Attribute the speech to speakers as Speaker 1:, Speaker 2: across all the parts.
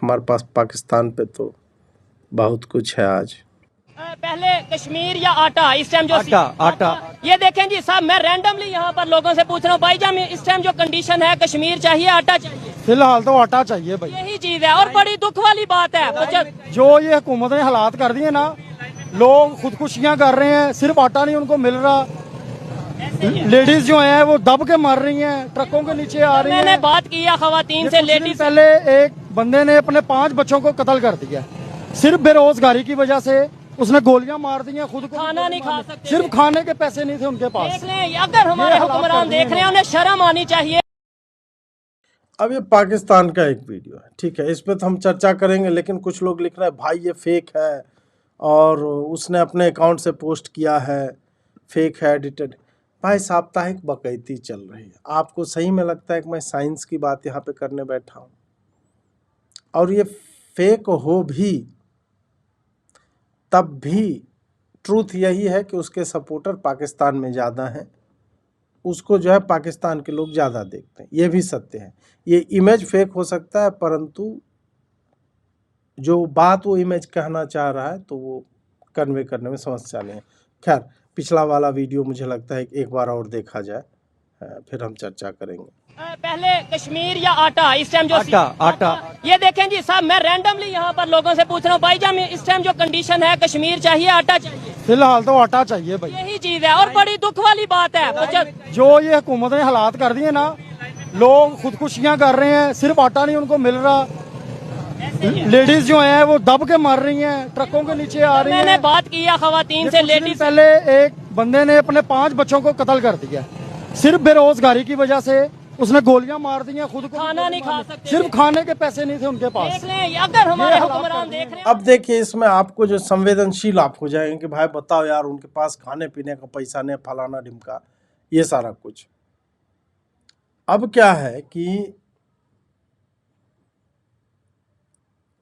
Speaker 1: हमारे पास पाकिस्तान पे तो बहुत कुछ है आज।
Speaker 2: पहले कश्मीर या आटा, इस टाइम जो
Speaker 3: आटा
Speaker 2: ये देखें जी साहब, मैं रैंडमली यहाँ पर लोगों से पूछ रहा हूँ भाईजान, इस टाइम जो कंडीशन है, कश्मीर चाहिए आटा चाहिए?
Speaker 3: फिलहाल तो आटा चाहिए भाई।
Speaker 2: यही चीज है और बड़ी दुख वाली बात है।
Speaker 3: जो ये हुकूमत ने हालात कर दिए ना, लोग खुदकुशियां कर रहे हैं, सिर्फ आटा नहीं उनको मिल रहा। लेडीज जो हैं वो दब के मर रही हैं, ट्रकों के नीचे आ रही हैं।
Speaker 2: मैंने बात की है खवातीन से, लेडीज।
Speaker 3: पहले एक बंदे ने अपने 5 बच्चों को कत्ल कर दिया, सिर्फ बेरोजगारी की वजह से। उसने गोलियां मार दी हैं, खुद को
Speaker 2: खाना नहीं खा सकते,
Speaker 3: सिर्फ खाने के पैसे नहीं थे उनके पास।
Speaker 2: देख लें, अगर हमारे हुक्मरान देख रहे हैं, उन्हें शर्म आनी चाहिए।
Speaker 1: अब ये पाकिस्तान का एक वीडियो है, ठीक है, इस पे तो हम चर्चा करेंगे, लेकिन कुछ लोग लिख रहे हैं भाई ये फेक है और उसने अपने अकाउंट से पोस्ट किया है, फेक है, एडिटेड। भाई साप्ताहिक बकैती चल रही है, आपको सही में लगता है कि मैं साइंस की बात यहाँ पे करने बैठा हूँ? और ये फेक हो भी तब भी ट्रूथ यही है कि उसके सपोर्टर पाकिस्तान में ज़्यादा हैं, उसको जो है पाकिस्तान के लोग ज़्यादा देखते हैं, ये भी सत्य है। ये इमेज फेक हो सकता है, परंतु जो बात वो इमेज कहना चाह रहा है तो वो कन्वे करने में समस्या नहीं है। खैर, पिछला वाला वीडियो मुझे लगता है एक बार और देखा जाए, फिर हम चर्चा करेंगे।
Speaker 2: पहले कश्मीर या आटा, इस टाइम जो
Speaker 3: आटा
Speaker 2: ये देखें जी साहब, मैं रैंडमली यहाँ पर लोगों से पूछ रहा हूँ भाईजान, इस टाइम जो कंडीशन है, कश्मीर चाहिए आटा चाहिए?
Speaker 3: फिलहाल तो आटा चाहिए भाई।
Speaker 2: यही चीज है और बड़ी दुख वाली बात है।
Speaker 3: जो ये हुकूमत ने हालात कर दिए ना, लोग खुदकुशियां कर रहे हैं, सिर्फ आटा नहीं उनको मिल रहा। लेडीज जो हैं वो दब के मर रही हैं, ट्रकों के नीचे आ रही हैं।
Speaker 2: मैंने बात की है खवातीन से, लेडीज।
Speaker 3: पहले एक बंदे ने अपने 5 बच्चों को कत्ल कर दिया, सिर्फ बेरोजगारी की वजह से। उसने गोलियां मार दी हैं, खुद को
Speaker 2: खाना नहीं खा सकते,
Speaker 3: सिर्फ खाने के पैसे नहीं थे उनके पास।
Speaker 2: देख लें, अगर हमारे हुक्मरान देख रहे हैं।
Speaker 1: अब देखिए, इसमें आपको जो संवेदनशील आप हो जाएंगे कि भाई बताओ यार, उनके पास खाने पीने का पैसा नहीं, फलाना ढिमका, ये सारा कुछ। अब क्या है कि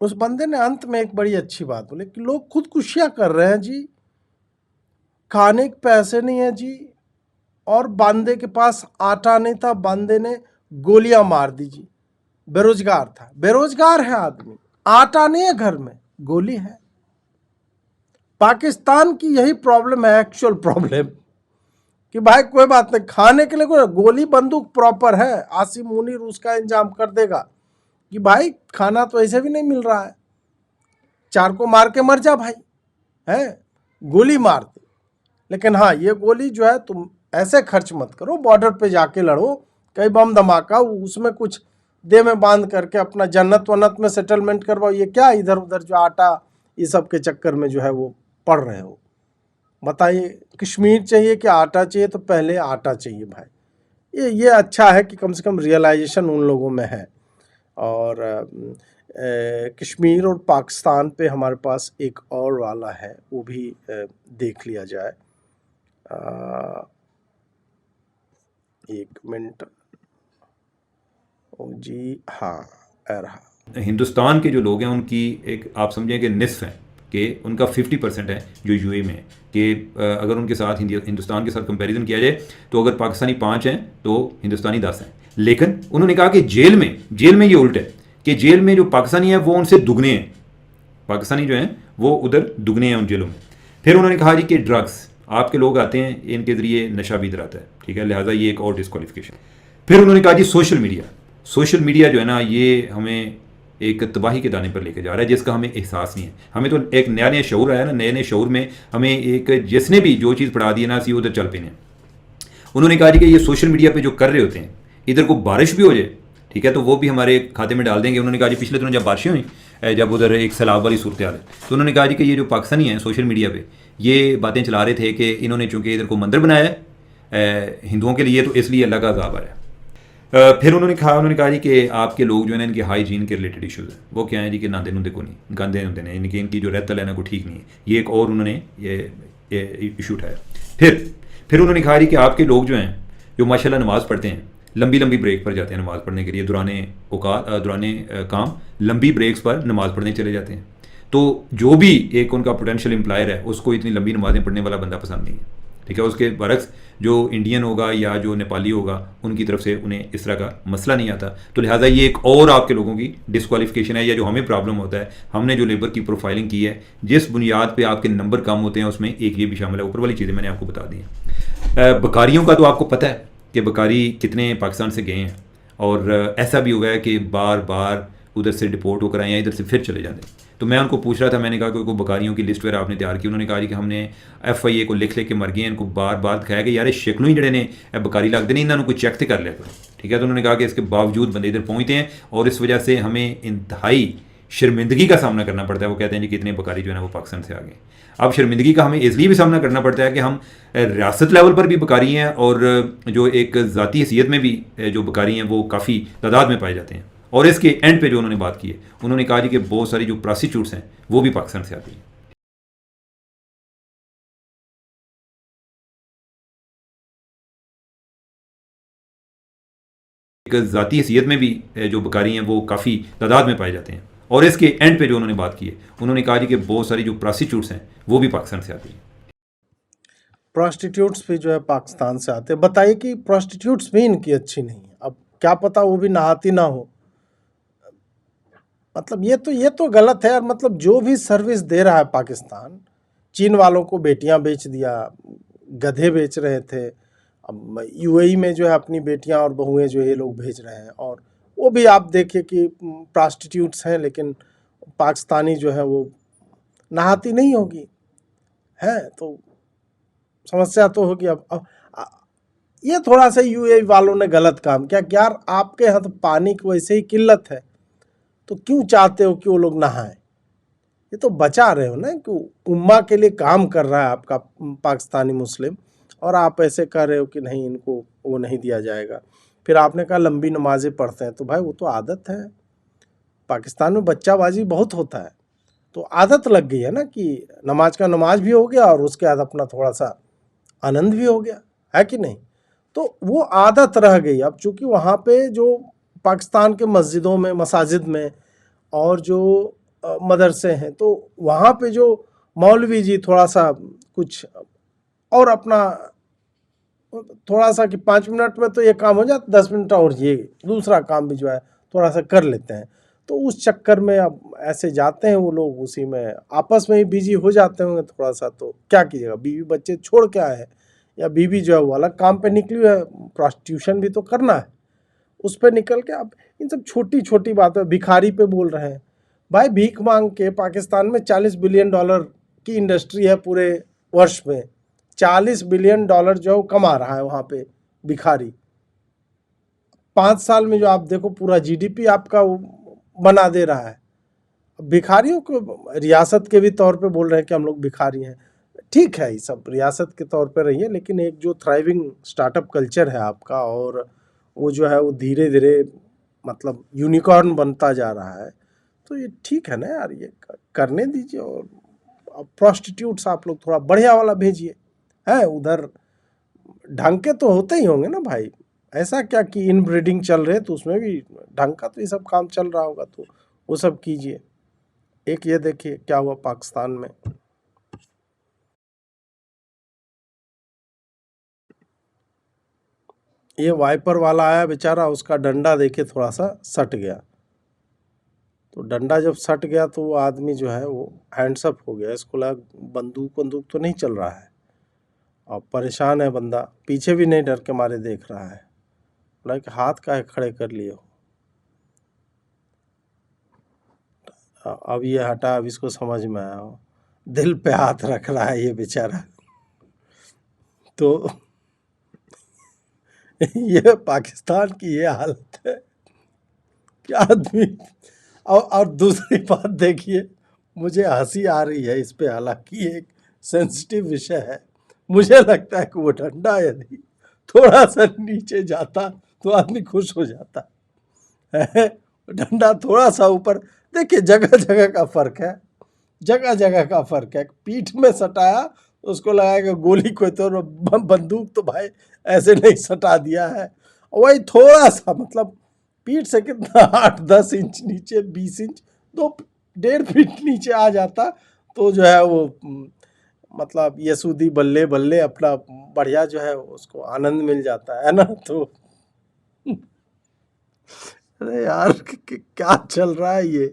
Speaker 1: उस बंदे ने अंत में एक बड़ी अच्छी बात बोली कि लोग खुदकुशियां कर रहे हैं जी, खाने के पैसे नहीं है जी, और बंदे के पास आटा नहीं था, बंदे ने गोलियां मार दी जी। बेरोजगार था, बेरोजगार है आदमी, आटा नहीं है घर में, गोली है। पाकिस्तान की यही प्रॉब्लम है, एक्चुअल प्रॉब्लम, कि भाई कोई बात नहीं, खाने के लिए कोई गोली बंदूक प्रॉपर है, आसिम मुनीर उसका इंतजाम कर देगा कि भाई खाना तो ऐसे भी नहीं मिल रहा है, 4 को मार के मर जा भाई, है गोली मार दे। लेकिन हाँ, ये गोली जो है तुम ऐसे खर्च मत करो, बॉर्डर पे जाके लड़ो, कई बम धमाका, उसमें कुछ दे में बांध करके अपना जन्नत वन्नत में सेटलमेंट करवाओ। ये क्या इधर उधर जो आटा ये सब के चक्कर में जो है वो पड़ रहे हो? बताइए, कश्मीर चाहिए कि आटा चाहिए? तो पहले आटा चाहिए भाई। ये अच्छा है कि कम से कम रियलाइजेशन उन लोगों में है। और कश्मीर और पाकिस्तान पे हमारे पास एक और वाला है, वो भी देख लिया जाए। 1 मिनट जी, हाँ आ रहा।
Speaker 4: हिंदुस्तान के जो लोग हैं उनकी एक आप समझें कि निस्फ है, कि उनका 50% है जो यूएई में है, कि अगर उनके साथ हिंदुस्तान के साथ कंपैरिजन किया जाए तो अगर पाकिस्तानी 5 हैं तो हिंदुस्तानी 10 हैं। लेकिन उन्होंने कहा कि जेल में ये उल्ट है, कि जेल में जो पाकिस्तानी है वो उनसे दुगने हैं, पाकिस्तानी जो हैं वो उधर दुगने हैं उन जेलों में। फिर उन्होंने कहा जी कि ड्रग्स, आपके लोग आते हैं, इनके ज़रिए नशा भी इधर आता है, ठीक है, लिहाजा ये एक और डिस्क्वालिफिकेशन। फिर उन्होंने कहा जी सोशल मीडिया जो है ना, ये हमें एक तबाही के दाने पर लेके जा रहा है जिसका हमें एहसास नहीं है। हमें तो एक नया शऊर आया ना, नए शऊर में हमें एक जिसने भी जो चीज़ पढ़ा दी है ना, सी उधर चल पेने। उन्होंने कहा जी कि ये सोशल मीडिया पे जो कर रहे होते हैं, इधर को बारिश भी हो जाए, ठीक है, तो वो भी हमारे खाते में डाल देंगे। उन्होंने कहा जी पिछले दिनों जब बारिशें हुई, जब उधर एक सैलाब वाली सूरत हाल है, तो उन्होंने कहा जी कि ये जो पाकिस्तानी हैं सोशल मीडिया पे ये बातें चला रहे थे कि इन्होंने चूँकि इधर को मंदिर बनाया है हिंदुओं के लिए, तो इसलिए अल्लाह का अज़ाब आया। फिर उन्होंने कहा जी कि आपके लोग जो है ना, इनके हाइजीन के रिलेटेड इशूज़ हैं। वो क्या है जी कि नांदे नुंदे को नहीं, गंदे नुंदे नहीं, इनकी जो रहतल है ना को ठीक नहीं है। ये एक और उन्होंने ये इशू उठाया। फिर उन्होंने कहा जी कि आपके लोग जो हैं, जो माशाल्लाह नमाज़ पढ़ते हैं, लंबी ब्रेक पर जाते हैं नमाज़ पढ़ने के लिए, दौराने काम लंबी ब्रेक्स पर नमाज़ पढ़ने चले जाते हैं। तो जो भी एक उनका पोटेंशियल एम्प्लॉयर है, उसको इतनी लंबी नमाज़ें पढ़ने वाला बंदा पसंद नहीं है। ठीक है। उसके बरक्स जो इंडियन होगा या जो नेपाली होगा उनकी तरफ से उन्हें इस तरह का मसला नहीं आता। तो लिहाजा ये एक और आपके लोगों की डिस्क्वालिफिकेशन है, या जो हमें प्रॉब्लम होता है, हमने जो लेबर की प्रोफाइलिंग की है जिस बुनियाद पे आपके नंबर कम होते हैं उसमें एक ये भी शामिल है। ऊपर वाली चीज़ें मैंने आपको बता दी हैं। बकारियों का तो आपको पता है कि बकारी कितने पाकिस्तान से गए हैं, और ऐसा भी हुआ है कि बार बार उधर से डिपोर्ट होकर आए हैं, इधर से फिर चले जाते हैं। तो मैं उनको पूछ रहा था, मैंने कहा कोई बकारियों की लिस्ट वगैरह आपने तैयार की? उन्होंने कहा जी कि हमने FIA को लिख के मर गए हैं, इनको बार बार दिखाया कि यार शक्लों ही जड़े ने बकारी लगते नहीं, इन्होंने कोई चेक तो कर लिया करो, ठीक है। तो उन्होंने कहा कि इसके बावजूद बंदे इधर पहुँचते हैं और इस वजह से हमें इंतहाई शर्मिंदगी का सामना करना पड़ता है। वो कहते हैं जी कितने बकारी जो है ना वो पाकिस्तान से आ गए। अब शर्मिंदगी का हमें इसलिए भी सामना करना पड़ता है कि हम रियासत लेवल पर भी बकारी हैं, और जो एक ज़ाती हैसियत में भी जो बकारी हैं वो काफ़ी तादाद में पाए जाते हैं। और इसके एंड पे जो उन्होंने बात की है, उन्होंने कहा जी कि बहुत सारी जो प्रोस्टिट्यूट्स हैं वो भी पाकिस्तान से आती हैं। एक ज़ाती हैसियत में भी जो बकारी हैं वो काफ़ी तादाद में पाए जाते हैं। और इसके एंड पे जो उन्होंने बात की है, उन्होंने कहा जी कि बहुत सारी जो प्रोस्टिट्यूट्स हैं वो भी पाकिस्तान से आती हैं।
Speaker 1: प्रोस्टिट्यूट्स भी जो है पाकिस्तान से आते हैं। बताइए कि प्रोस्टिट्यूट्स भी इनकी अच्छी नहीं है, अब क्या पता वो भी नहाती ना हो। मतलब ये तो गलत है यार। मतलब जो भी सर्विस दे रहा है पाकिस्तान, चीन वालों को बेटियां बेच दिया, गधे बेच रहे थे, अब UAE में जो है अपनी बेटियां और बहुएं जो ये लोग भेज रहे हैं, और वो भी आप देखिए कि प्रोस्टिट्यूट्स हैं, लेकिन पाकिस्तानी जो है वो नहाती नहीं होगी, है तो समस्या तो होगी। अब ये थोड़ा सा UAE वालों ने गलत काम किया। यार आपके यहाँ तो पानी की वैसे ही किल्लत है, तो क्यों चाहते हो कि वो लोग नहाएं? ये तो बचा रहे हो ना, कि उम्मा के लिए काम कर रहा है आपका पाकिस्तानी मुस्लिम, और आप ऐसे कर रहे हो कि नहीं इनको वो नहीं दिया जाएगा। फिर आपने कहा लंबी नमाजें पढ़ते हैं, तो भाई वो तो आदत है। पाकिस्तान में बच्चाबाजी बहुत होता है, तो आदत लग गई है ना कि नमाज का नमाज भी हो गया और उसके बाद अपना थोड़ा सा आनंद भी हो गया, है कि नहीं? तो वो आदत रह गई। अब चूँकि वहाँ पे जो पाकिस्तान के मस्जिदों में, मसाजिद में और जो मदरसे हैं, तो वहाँ पे जो मौलवी जी थोड़ा सा कुछ और अपना थोड़ा सा कि 5 मिनट में तो ये काम हो जाता, 10 मिनट और ये दूसरा काम भी जो है थोड़ा सा कर लेते हैं। तो उस चक्कर में अब ऐसे जाते हैं वो लोग, उसी में आपस में ही बिजी हो जाते होंगे थोड़ा सा। तो क्या कीजिएगा, बीवी बच्चे छोड़ के आए हैं, या बीवी जो है वो अलग काम पे निकली है, प्रोस्टिट्यूशन भी तो करना है, उस पर निकल के अब इन सब छोटी छोटी बातें भिखारी पे बोल रहे हैं। भाई भीख मांग के पाकिस्तान में $40 बिलियन की इंडस्ट्री है पूरे वर्ष में। $40 बिलियन जो कमा रहा है वहाँ पे भिखारी। 5 साल में जो आप देखो पूरा GDP आपका बना दे रहा है। भिखारियों को रियासत के भी तौर पे बोल रहे हैं कि हम लोग भिखारी हैं। ठीक है, ये सब रियासत के तौर पे रहिए, लेकिन एक जो थ्राइविंग स्टार्टअप कल्चर है आपका, और वो जो है वो धीरे धीरे मतलब यूनिकॉर्न बनता जा रहा है, तो ये ठीक है ना यार, ये करने दीजिए। और प्रोस्टिट्यूट्स आप लोग थोड़ा बढ़िया वाला भेजिए, है उधर ढंग के तो होते ही होंगे ना भाई। ऐसा क्या कि इनब्रीडिंग चल रहे, तो उसमें भी ढंग का तो ये सब काम चल रहा होगा, तो वो सब कीजिए। एक ये देखिए क्या हुआ पाकिस्तान में, ये वाइपर वाला आया बेचारा, उसका डंडा देखे थोड़ा सा सट गया। तो डंडा जब सट गया तो वो आदमी जो है वो हैंड्सअप हो गया। इसको लगा बंदूक तो नहीं चल रहा है, और परेशान है बंदा, पीछे भी नहीं डर के मारे देख रहा है। बोला कि हाथ काहे खड़े कर लिए हो? अब ये हटा, अब इसको समझ में आया हो, दिल पे हाथ रख रहा है ये बेचारा। तो ये पाकिस्तान की ये हालत है कि आदमी। और दूसरी बात देखिए, मुझे हंसी आ रही है इस पे, हालांकि एक सेंसिटिव विषय है। मुझे लगता है कि वो डंडा यदि थोड़ा सा नीचे जाता तो आदमी खुश हो जाता है। डंडा थोड़ा सा ऊपर, देखिए जगह जगह का फ़र्क है, जगह जगह का फ़र्क है। पीठ में सटाया तो उसको लगा कि गोली कोई तो, बंदूक तो भाई ऐसे नहीं सटा दिया है। वही थोड़ा सा मतलब पीठ से कितना 8-10 इंच नीचे, 20 इंच, 2-1.5 फीट नीचे आ जाता तो जो है वो मतलब यसूदी बल्ले बल्ले अपना बढ़िया जो है उसको आनंद मिल जाता है ना। तो अरे यार क्या चल रहा है ये।